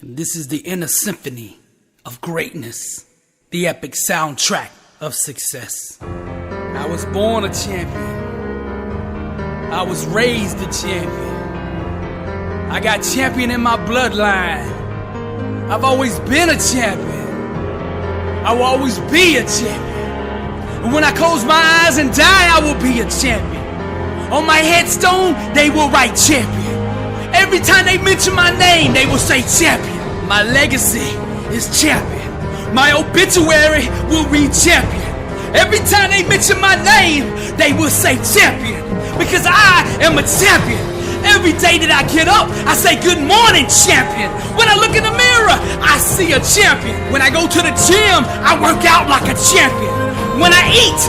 And this is the inner symphony of greatness, the epic soundtrack of success. I was born a champion. I was raised a champion. I got champion in my bloodline. I've always been a champion. I will always be a champion. And when I close my eyes and die, I will be a champion. On my headstone, they will write champion. Every time they mention my name, they will say champion. My legacy is champion. My obituary will read champion. Every time they mention my name, they will say champion. Because I am a champion. Every day that I get up, I say good morning, champion. When I look in the mirror, I see a champion. When I go to the gym, I work out like a champion. When I eat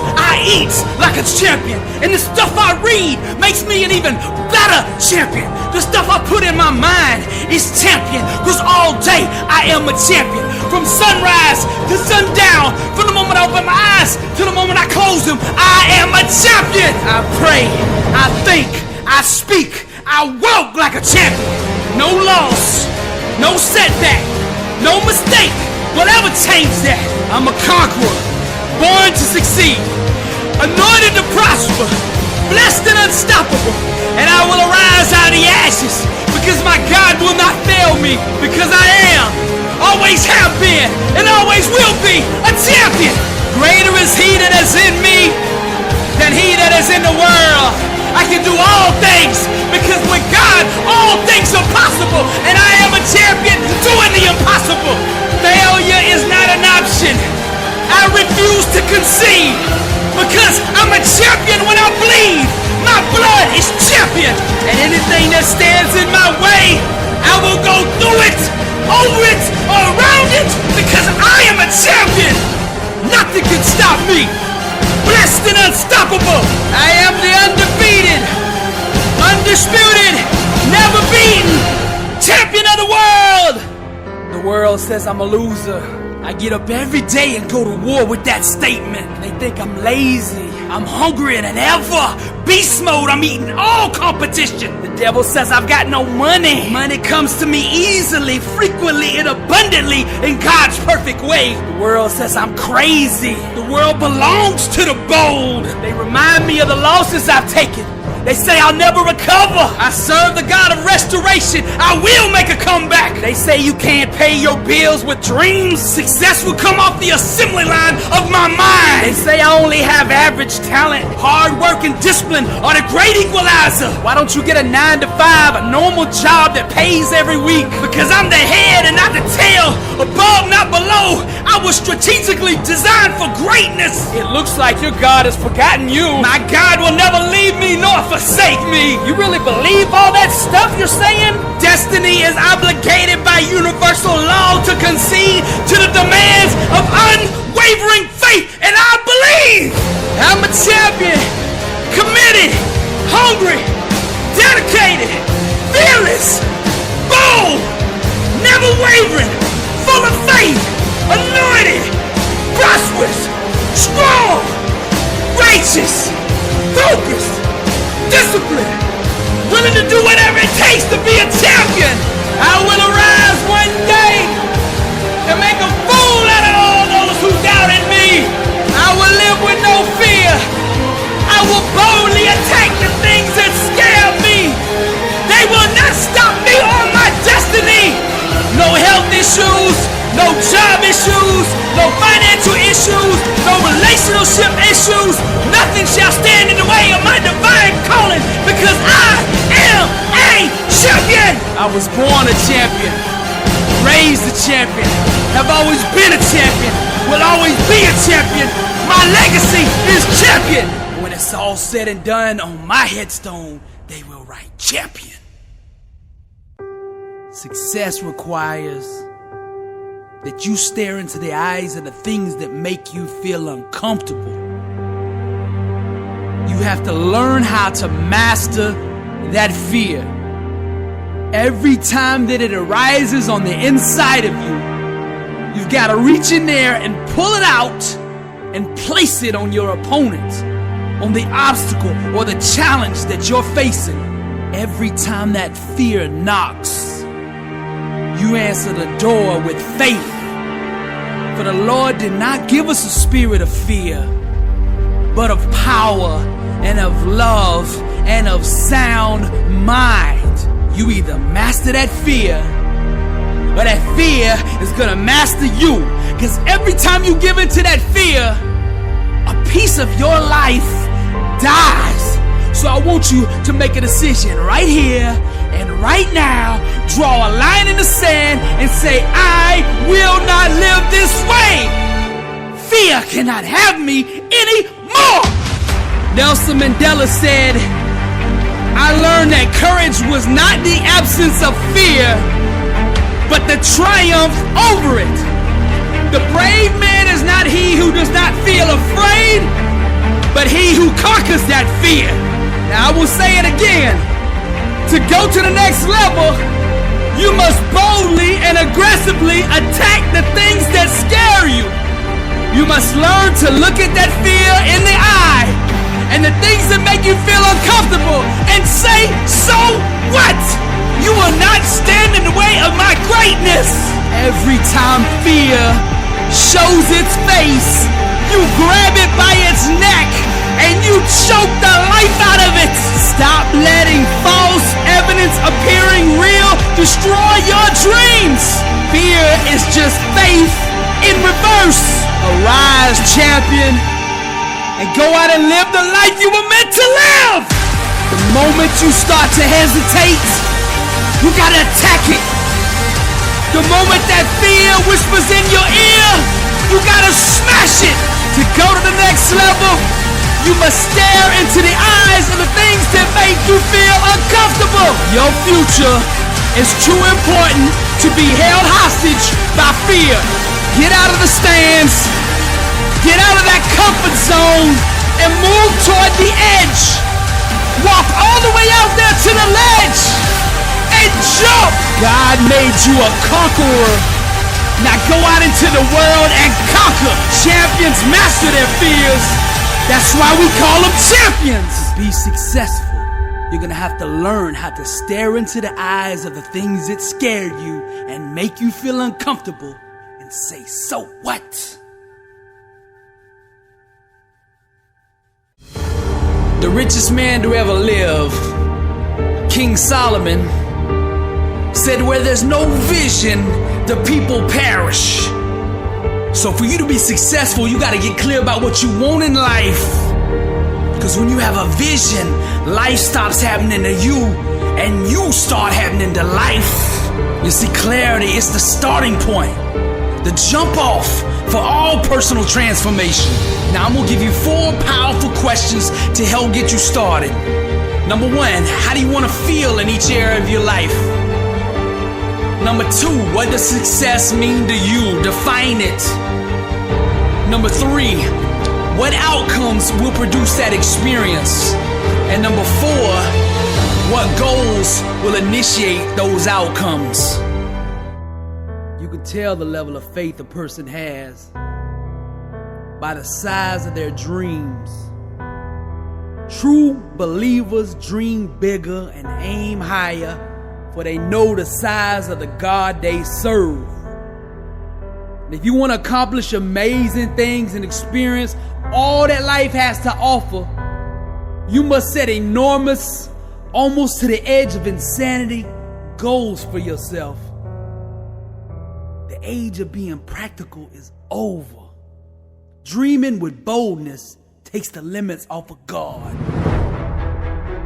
like a champion. And the stuff I read makes me an even better champion. The stuff I put in my mind is champion. Because all day I am a champion. From sunrise to sundown, from the moment I open my eyes to the moment I close them, I am a champion. I pray, I think, I speak, I walk like a champion. No loss, no setback, no mistake will ever change that. I'm a conqueror, born to succeed, anointed to prosper, blessed and unstoppable. And I will arise out of the ashes because my God will not fail me. Because I am, always have been, and always will be a champion. Greater is He that is in me than he that is in the world. I can do all things because with God, all things are possible. And I am a champion doing the impossible. Failure is not an option. I refuse to concede because I'm a champion when I bleed. My blood is champion. And anything that stands in my way, I will go through it, over it, or around it because I am a champion. Nothing can stop me. Blessed and unstoppable. I am the undefeated, undisputed, never beaten champion of the world. The world says I'm a loser. I get up every day and go to war with that statement. They think I'm lazy. I'm hungrier than ever. Beast mode, I'm eating all competition. The devil says I've got no money. Money comes to me easily, frequently, and abundantly in God's perfect way. The world says I'm crazy. The world belongs to the bold. They remind me of the losses I've taken. They say I'll never recover. I serve the God of restoration. I will make a comeback. They say you can't pay your bills with dreams. Success will come off the assembly line of my mind. They say I only have average talent. Hard work and discipline are the great equalizer. Why don't you get a 9-to-5, a normal job that pays every week? Because I'm the head and not the tail. Above, not below. I was strategically designed for greatness. It looks like your God has forgotten you. My God will never leave me nor forsake me. You really believe all that stuff you're saying? Destiny is obligated by universal law to concede to the demands of unwavering faith, and I believe I'm a champion, committed, hungry, dedicated, fearless, bold, never wavering, full of faith, anointed, prosperous, strong, righteous, focused, disciplined, willing to do whatever it takes to be a champion. I will arise one day and make a fool out of all those who doubted me. I will live with no fear. I will boldly attack the things that scare me. They will not stop me on my destiny. No health issues, no job issues, no financial issues, no relationship issues. Nothing shall stand in the way of my divine calling because I am a champion. I was born a champion, raised a champion, have always been a champion, will always be a champion. My legacy is champion. When it's all said and done, on my headstone, they will write champion. Success requires that you stare into the eyes of the things that make you feel uncomfortable. You have to learn how to master that fear. Every time that it arises on the inside of you, you've got to reach in there and pull it out and place it on your opponent, on the obstacle or the challenge that you're facing. Every time that fear knocks, you answer the door with faith. For the Lord did not give us a spirit of fear, but of power and of love and of sound mind. You either master that fear, or that fear is gonna master you. Because every time you give into that fear, a piece of your life dies. So I want you to make a decision right here and right now. Draw a line in the sand and say, I will not live this way. Fear cannot have me anymore. Nelson Mandela said, I learned that courage was not the absence of fear, but the triumph over it. The brave man is not he who does not feel afraid, but he who conquers that fear. Now I will say it again. To go to the next level, you must boldly and aggressively attack the things that scare you. You must learn to look at that fear in the eye and the things that make you feel uncomfortable and say, so what? You will not stand in the way of my greatness. Every time fear shows its face, you grab it by its neck and you choke the life out of it. Stop letting false evidence appearing real destroy your dreams. Fear is just faith in reverse. Arise, champion, and go out and live the life you were meant to live. The moment you start to hesitate, you gotta attack it. The moment that fear whispers in your ear, you gotta smash it. To go to the next level, you must stare into the eyes of the things that make you feel uncomfortable. Your future is too important to be held hostage by fear. Get out of the stands, get out of that comfort zone, and move toward the edge. Walk all the way out there to the ledge and jump. God made you a conqueror. Now go out into the world and conquer. Champions master their fears. That's why we call them champions. To be successful, you're gonna have to learn how to stare into the eyes of the things that scared you and make you feel uncomfortable and say, so what? The richest man to ever live, King Solomon, said where there's no vision, the people perish. So for you to be successful, you gotta get clear about what you want in life. Because when you have a vision, life stops happening to you and you start happening to life. You see, clarity is the starting point, the jump off for all personal transformation. Now I'm gonna give you 4 powerful questions to help get you started. Number 1, how do you wanna feel in each area of your life? Number 2, what does success mean to you? Define it. Number 3, what outcomes will produce that experience? And number 4, what goals will initiate those outcomes? You can tell the level of faith a person has by the size of their dreams. True believers dream bigger and aim higher, for they know the size of the God they serve. And if you want to accomplish amazing things and experience all that life has to offer, you must set enormous, almost to the edge of insanity, goals for yourself. The age of being practical is over. Dreaming with boldness takes the limits off of God.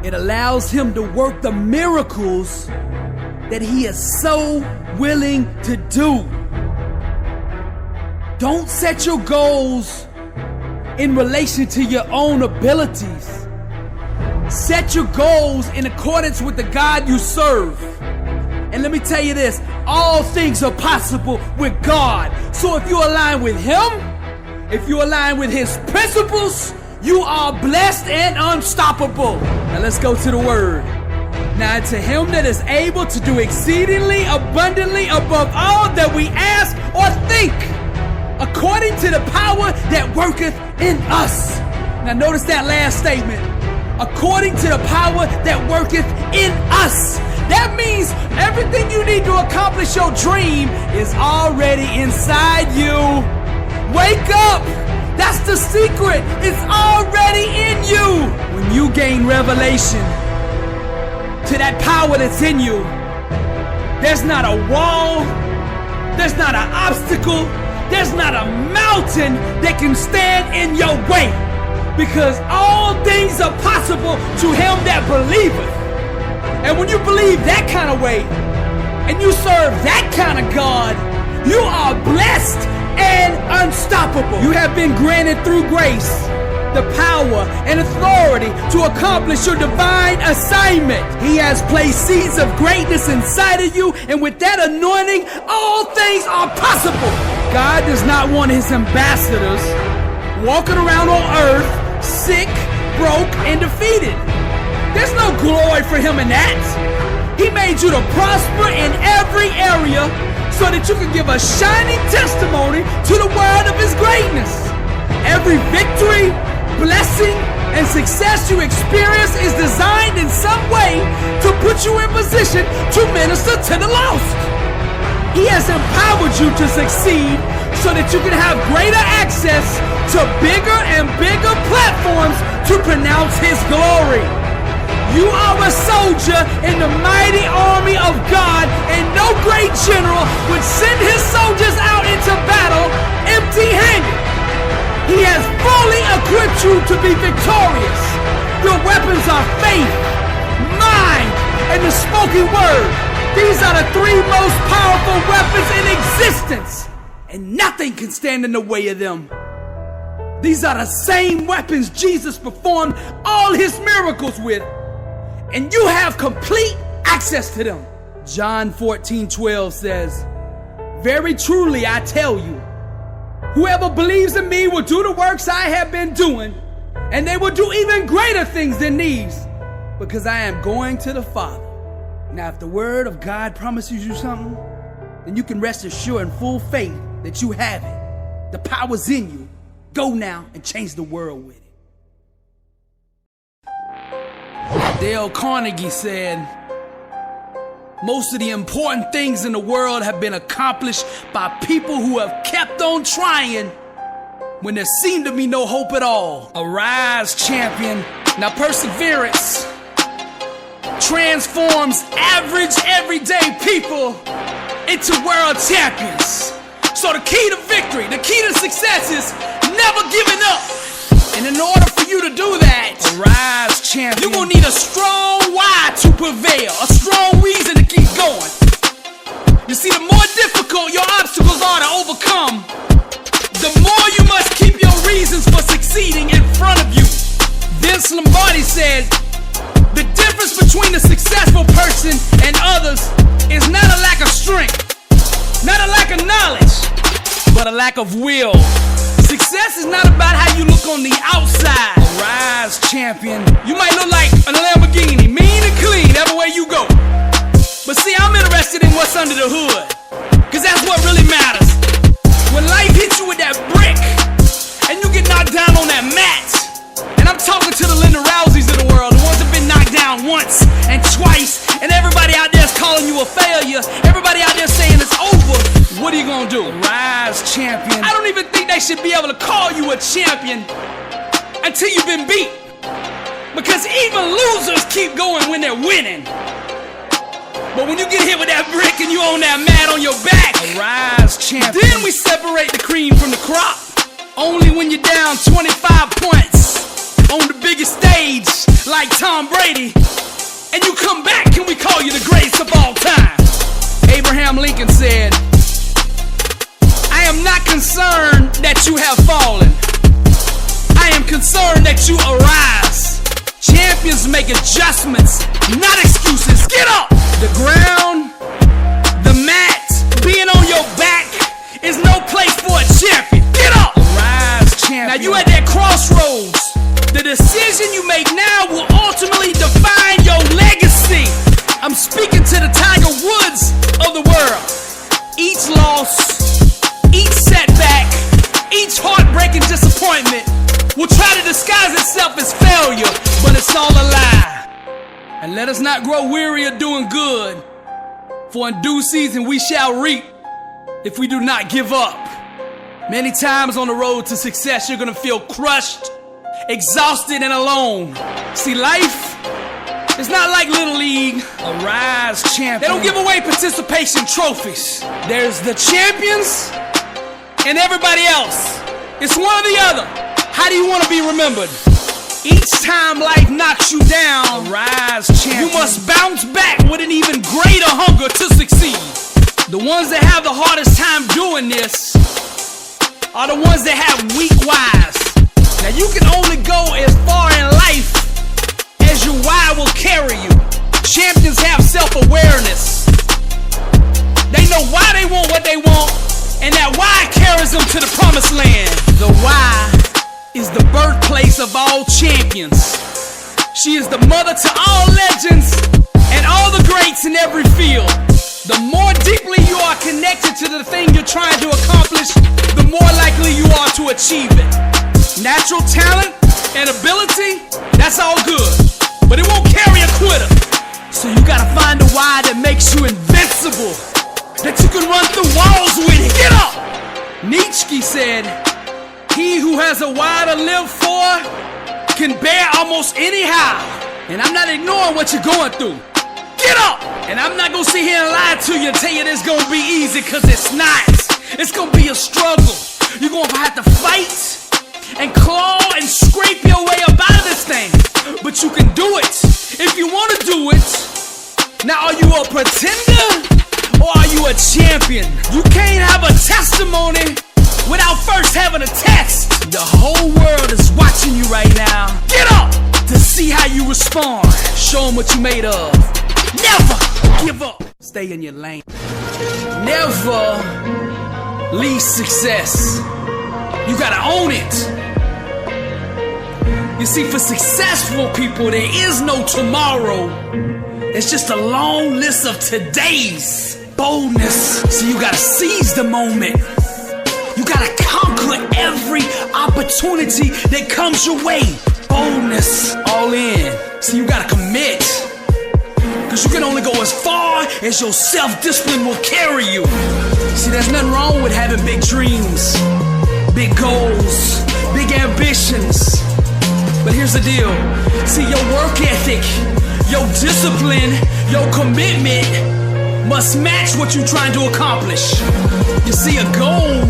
It allows Him to work the miracles that He is so willing to do. Don't set your goals in relation to your own abilities. Set your goals in accordance with the God you serve. And let me tell you this, all things are possible with God. So if you align with Him, if you align with His principles, you are blessed and unstoppable. Now let's go to the Word. Now to Him that is able to do exceedingly abundantly above all that we ask or think, according to the power that worketh in us. Now notice that last statement. According to the power that worketh in us. That means everything you need to accomplish your dream is already inside you. Wake up! That's the secret. It's already in you. When you gain revelation to that power that's in you, there's not a wall, there's not an obstacle, there's not a mountain that can stand in your way. Because all things are possible to him that believeth. And when you believe that kind of way, and you serve that kind of God, you are blessed and unstoppable. You have been granted through grace the power and authority to accomplish your divine assignment. He has placed seeds of greatness inside of you, and with that anointing, all things are possible. God does not want his ambassadors walking around on earth sick, broke, and defeated. There's no glory for him in that. He made you to prosper in every area so that you can give a shining testimony to the world of his greatness. Every victory, blessing, and success you experience is designed in some way to put you in position to minister to the lost. He has empowered you to succeed so that you can have greater access to bigger and bigger platforms to pronounce his glory. You are a soldier in the mighty army of God, and no great general would send his soldiers out into battle empty-handed. He has fully equipped you to be victorious. Your weapons are faith, mind, and the spoken word. These are the three most powerful weapons in existence, and nothing can stand in the way of them. These are the same weapons Jesus performed all his miracles with, and you have complete access to them. John 14:12 says, "Very truly I tell you, whoever believes in me will do the works I have been doing, and they will do even greater things than these, because I am going to the Father." Now, if the word of God promises you something, then you can rest assured in full faith that you have it. The power's in you. Go now and change the world with it. Dale Carnegie said, "Most of the important things in the world have been accomplished by people who have kept on trying when there seemed to be no hope at all." Arise, champion. Now, perseverance transforms average, everyday people into world champions. So the key to victory, the key to success is never giving up. And in order for you to do that, arise, champion, you're gonna need a strong why to prevail, a strong reason to keep going. You see, the more difficult your obstacles are to overcome, the more you must keep your reasons for succeeding in front of you. Vince Lombardi said, "The difference between a successful person and others is not a lack of strength, not a lack of knowledge, but a lack of will." Success is not about how you look on the outside. Arise, champion. You might look like a Lamborghini, mean and clean everywhere you go. But see, I'm interested in what's under the hood, cause that's what really matters. When life hits you with that brick, and you get knocked down on that mat, and I'm talking to the Linda Rouseys of the world, the ones that have been knocked down once and twice, and everybody out there is calling you a failure, everybody out there saying it's over, what are you gonna do? Rise, champion. I don't even think they should be able to call you a champion until you've been beat, because even losers keep going when they're winning. But when you get hit with that brick and you on that mat on your back, arise, champion. Then we separate the cream from the crop. Only when you're down 25 points on the biggest stage like Tom Brady, and you come back, can we call you the greatest of all time? Abraham Lincoln said, "I am not concerned that you have fallen. I am concerned that you arise." Champions make adjustments, not excuses. Get up! The ground, the mat, being on your back is no place for a champion. Get up! Arise, champion. Now you at that crossroads. The decision you make now will ultimately define your legacy. I'm speaking to the Tiger Woods of the world. Each loss, each setback, each heartbreaking disappointment will try to disguise itself as failure, but it's all a lie. And let us not grow weary of doing good, for in due season we shall reap if we do not give up. Many times on the road to success, you're gonna feel crushed, exhausted, and alone. See, life is not like Little League, a rise champion. They don't give away participation trophies. There's the champions and everybody else. It's one or the other. How do you want to be remembered? Each time life knocks you down, a rise champion, you must bounce back with an even greater hunger to succeed. The ones that have the hardest time doing this are the ones that have weak whys. Now you can only go as far in life as your why will carry you. Champions have self-awareness. They know why they want what they want, and that why carries them to the promised land. The why is the birthplace of all champions. She is the mother to all legends and all the greats in every field. The more deeply you are connected to the thing you're trying to accomplish, the more likely you are to achieve it. Natural talent and ability, that's all good, but it won't carry a quitter. So you gotta find a why that makes you invincible, that you can run through walls with it. Get up! Nietzsche said, he who has a why to live for can bear almost anyhow. And I'm not ignoring what you're going through. Get up! And I'm not gonna sit here and lie to you and tell you it's gonna be easy, cause it's not. It's gonna be a struggle. You're gonna have to fight and claw and scrape your way up out of this thing. But you can do it if you wanna do it. Now, are you a pretender or are you a champion? You can't have a testimony without first having a test. The whole world is watching you right now. Get up to see how you respond. Show them what you made of. Never give up. Stay in your lane. Never leave success. You gotta own it. You see, for successful people, there is no tomorrow. It's just a long list of todays. Boldness. So you gotta seize the moment. You gotta conquer every opportunity that comes your way. Boldness. All in. So you gotta commit. Cause you can only go as far as your self-discipline will carry you. See, there's nothing wrong with having big dreams, big goals, big ambitions. But here's the deal. See, your work ethic, your discipline, your commitment must match what you're trying to accomplish. You see, a goal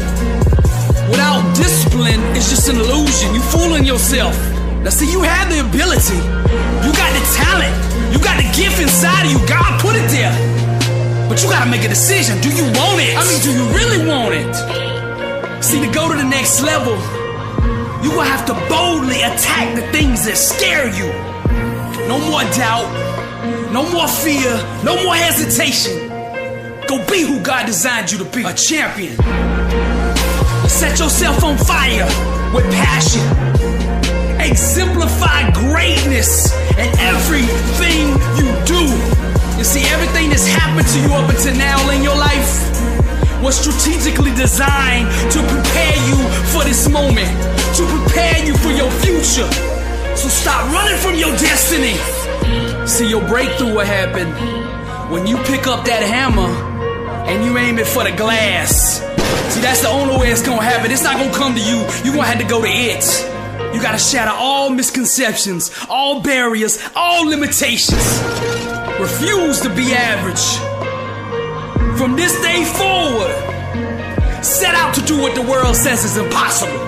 without discipline is just an illusion. You're fooling yourself. Now see, you have the ability. You got the talent. You got the gift inside of you. God put it there. But you gotta make a decision. Do you want it? I mean, do you really want it? See, to go to the next level, you will have to boldly attack the things that scare you. No more doubt. No more fear. No more hesitation. Go be who God designed you to be. A champion. Set yourself on fire with passion. Exemplify greatness in everything you do. You see, everything that's happened to you up until now in your life was strategically designed to prepare you for this moment, to prepare you for your future. So stop running from your destiny. See, your breakthrough will happen when you pick up that hammer and you aim it for the glass. See, that's the only way it's gonna happen. It's not gonna come to you. You're gonna have to go to it. You gotta shatter all misconceptions, all barriers, all limitations. Refuse to be average. From this day forward, set out to do what the world says is impossible.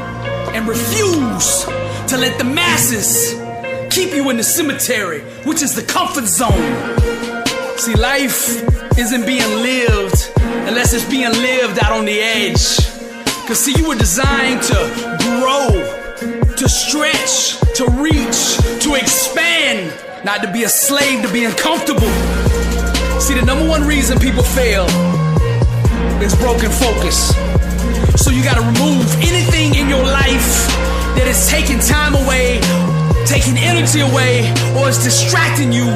And refuse to let the masses keep you in the cemetery, which is the comfort zone. See, life isn't being lived unless it's being lived out on the edge. Cause see, you were designed to grow, to stretch, to reach, to expand, not to be a slave to being comfortable. See, the number one reason people fail is broken focus. So you gotta remove anything in your life that is taking time away, taking energy away, or is distracting you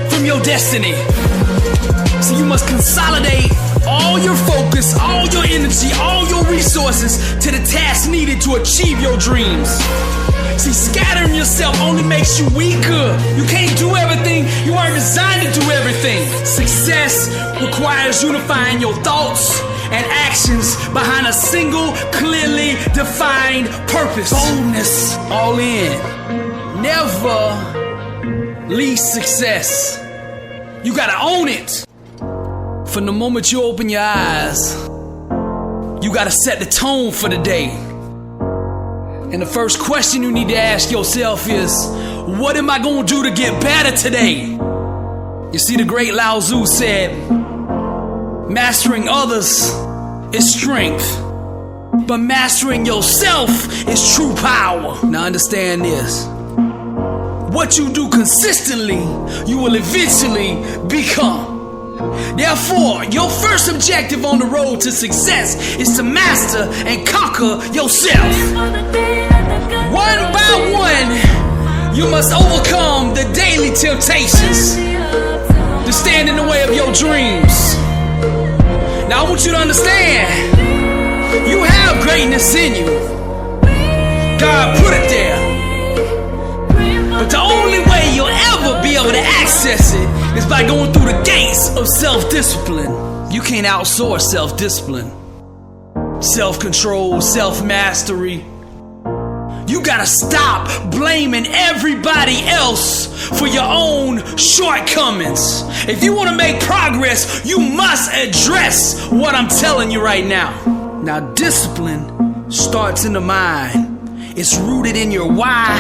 from your destiny. So you must consolidate all your focus, all your energy, all your resources resources to the tasks needed to achieve your dreams. See, scattering yourself only makes you weaker. You can't do everything. You aren't designed to do everything. Success requires unifying your thoughts and actions behind a single, clearly defined purpose. Boldness, all in. Never least success. You gotta own it. From the moment you open your eyes, you gotta set the tone for the day. And the first question you need to ask yourself is, what am I gonna do to get better today? You see, the great Lao Tzu said, mastering others is strength, but mastering yourself is true power. Now understand this. What you do consistently, you will eventually become. Therefore, your first objective on the road to success is to master and conquer yourself. One by one, you must overcome the daily temptations to stand in the way of your dreams. Now I want you to understand, you have greatness in you. God put it there. But the only way you'll ever be able to access it is by going through the gates of self-discipline. You can't outsource self-discipline, self-control, self-mastery. You gotta stop blaming everybody else for your own shortcomings. If you wanna make progress, you must address what I'm telling you right now. Now, discipline starts in the mind. It's rooted in your why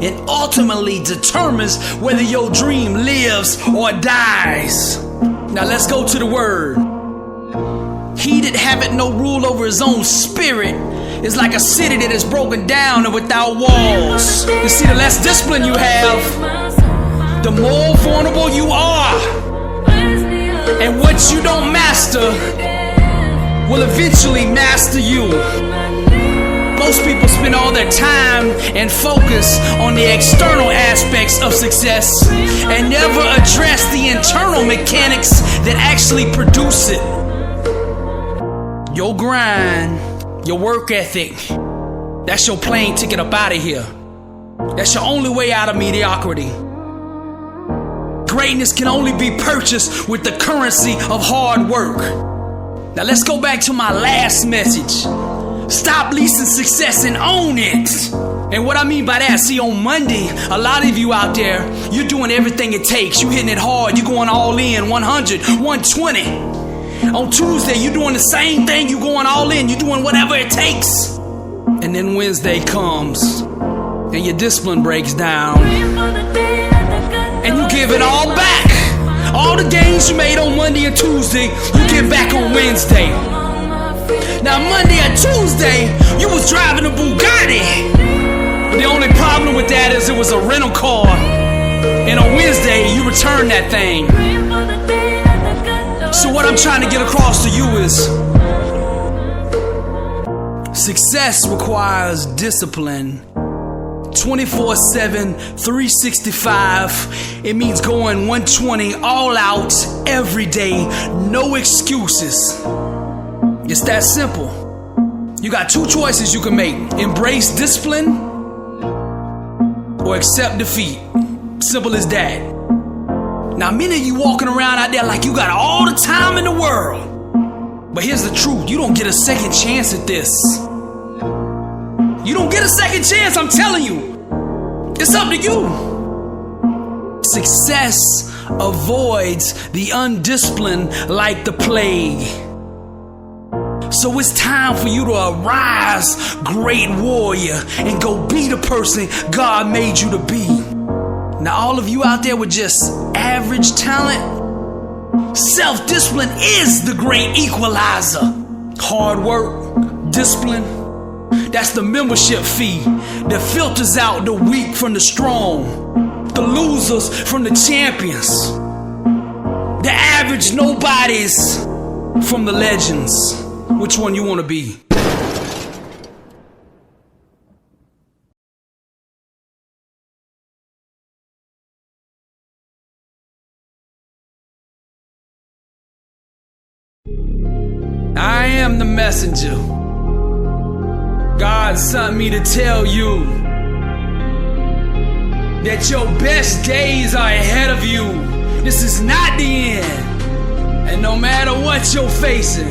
and ultimately determines whether your dream lives or dies. Now let's go to the word. He that haveth no rule over his own spirit is like a city that is broken down and without walls. You see, the less discipline you have, the more vulnerable you are. And what you don't master will eventually master you. Most people spend all their time and focus on the external aspects of success and never address the internal mechanics that actually produce it. Your grind, your work ethic, that's your plane ticket up out of here. That's your only way out of mediocrity. Greatness can only be purchased with the currency of hard work. Now let's go back to my last message. Stop leasing success and own it. And what I mean by that, see, on Monday, a lot of you out there, you're doing everything it takes. You're hitting it hard. You're going all in, 100, 120. On Tuesday, you're doing the same thing. You're going all in. You're doing whatever it takes. And then Wednesday comes, and your discipline breaks down. And you give it all back. All the gains you made on Monday and Tuesday, you get back on Wednesday. Now Monday and Tuesday, you was driving a Bugatti. But the only problem with that is it was a rental car. And on Wednesday, you returned that thing. So what I'm trying to get across to you is, success requires discipline. 24/7, 365. It means going 120 all out every day. No excuses. It's that simple. You got two choices you can make. Embrace discipline or accept defeat. Simple as that. Now, many of you walking around out there like you got all the time in the world. But here's the truth. You don't get a second chance at this. You don't get a second chance, I'm telling you. It's up to you. Success avoids the undisciplined like the plague. So it's time for you to arise, great warrior, and go be the person God made you to be. Now, all of you out there with just average talent, self-discipline is the great equalizer. Hard work, discipline, that's the membership fee that filters out the weak from the strong, the losers from the champions, the average nobodies from the legends. Which one you want to be? I am the messenger. God sent me to tell you that your best days are ahead of you. This is not the end. And no matter what you're facing,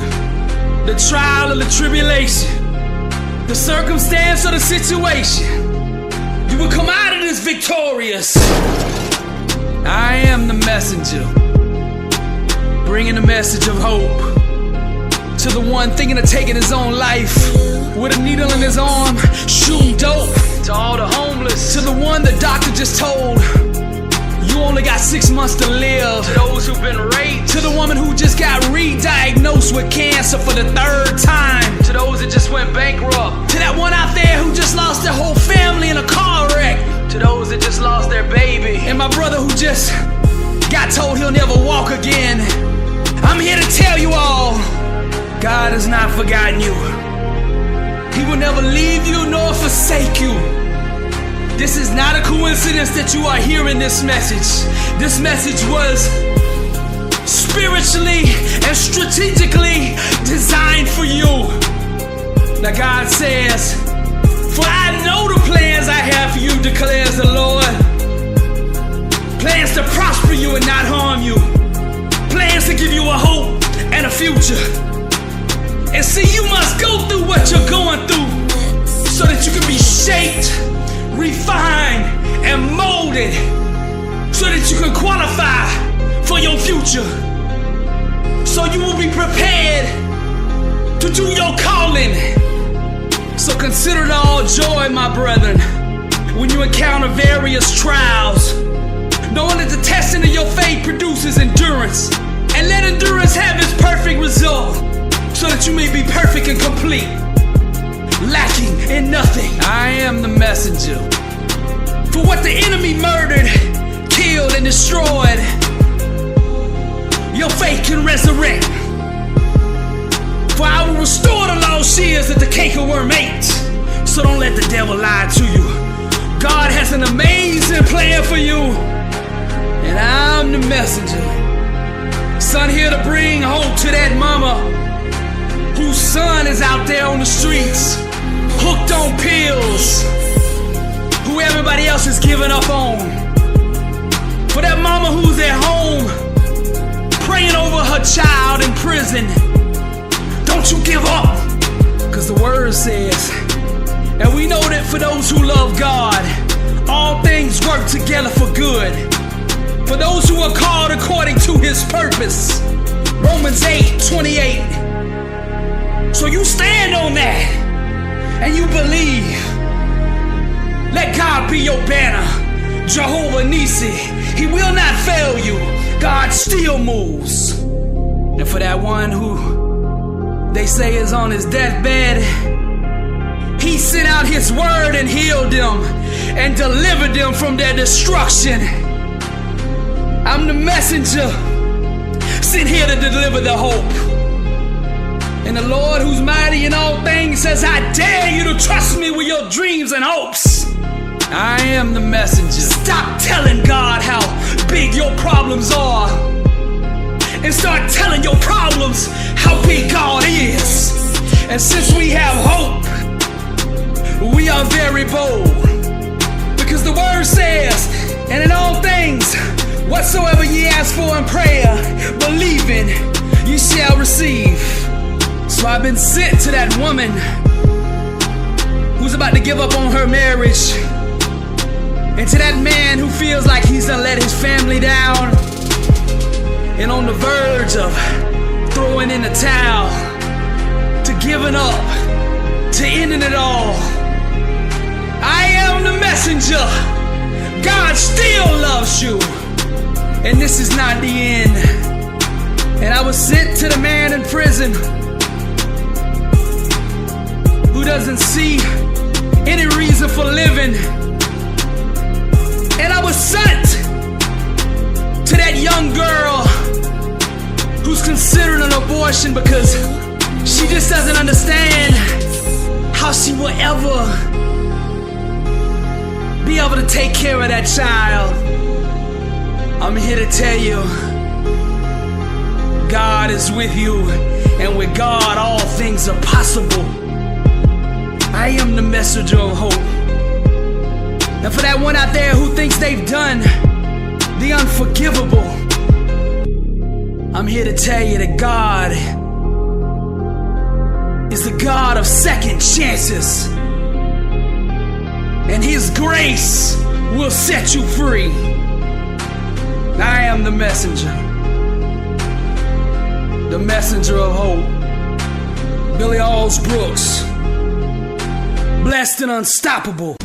the trial or the tribulation, the circumstance or the situation, you will come out of this victorious. I am the messenger, bringing the message of hope to the one thinking of taking his own life, with a needle in his arm, shooting dope. To all the homeless, to the one the doctor just told you only got 6 months to live. To those who've been raped, to the woman who just got re-diagnosed with cancer for the 3rd time. To those that just went bankrupt, to that one out there who just lost their whole family in a car wreck. To those that just lost their baby, and my brother who just got told he'll never walk again. I'm here to tell you all, God has not forgotten you. He will never leave you nor forsake you. This is not a coincidence that you are hearing this message. This message was spiritually and strategically designed for you. Now God says, "For I know the plans I have for you, declares the Lord. Plans to prosper you and not harm you. Plans to give you a hope and a future." And see, you must go through what you're going through so that you can be shaped, refined, and molded, so that you can qualify for your future. So you will be prepared to do your calling. So consider it all joy, my brethren, when you encounter various trials, knowing that the testing of your faith produces endurance. And let endurance have its perfect result, so that you may be perfect and complete, lacking in nothing. I am the messenger. For what the enemy murdered, killed, and destroyed, your faith can resurrect. For I will restore the lost years that the cankerworm ate. So don't let the devil lie to you. God has an amazing plan for you, and I'm the messenger. Son, here to bring hope to that mama whose son is out there on the streets, hooked on pills, who everybody else is giving up on. For that mama who's at home, praying over her child in prison, don't you give up, because the word says, and we know that for those who love God, all things work together for good, for those who are called according to his purpose. Romans 8:28. So you stand on that and you believe. Let God be your banner, Jehovah Nissi. He will not fail you. God still moves. And for that one who they say is on his deathbed, he sent out his word and healed them and delivered them from their destruction. I'm the messenger sent here to deliver the hope. And the Lord who's mighty in all things says, I dare you to trust me with your dreams and hopes. I am the messenger. Stop telling God how big your problems are and start telling your problems how big God is. And since we have hope, we are very bold, because the word says, and in all things whatsoever ye ask for in prayer, believing, ye shall receive. So I've been sent to that woman who's about to give up on her marriage, and to that man who feels like he's done let his family down and on the verge of throwing in the towel, to giving up, to ending it all. I am the messenger. God still loves you, and this is not the end. And I was sent to the man in prison who doesn't see any reason for living. And I was sent to that young girl who's considering an abortion because she just doesn't understand how she will ever be able to take care of that child. I'm here to tell you, God is with you, and with God all things are possible. I I am the messenger of hope. And for that one out there who thinks they've done the unforgivable, I'm here to tell you that God is the God of second chances, and His grace will set you free. I am the messenger of hope. Billy Alsbrooks, blessed and unstoppable.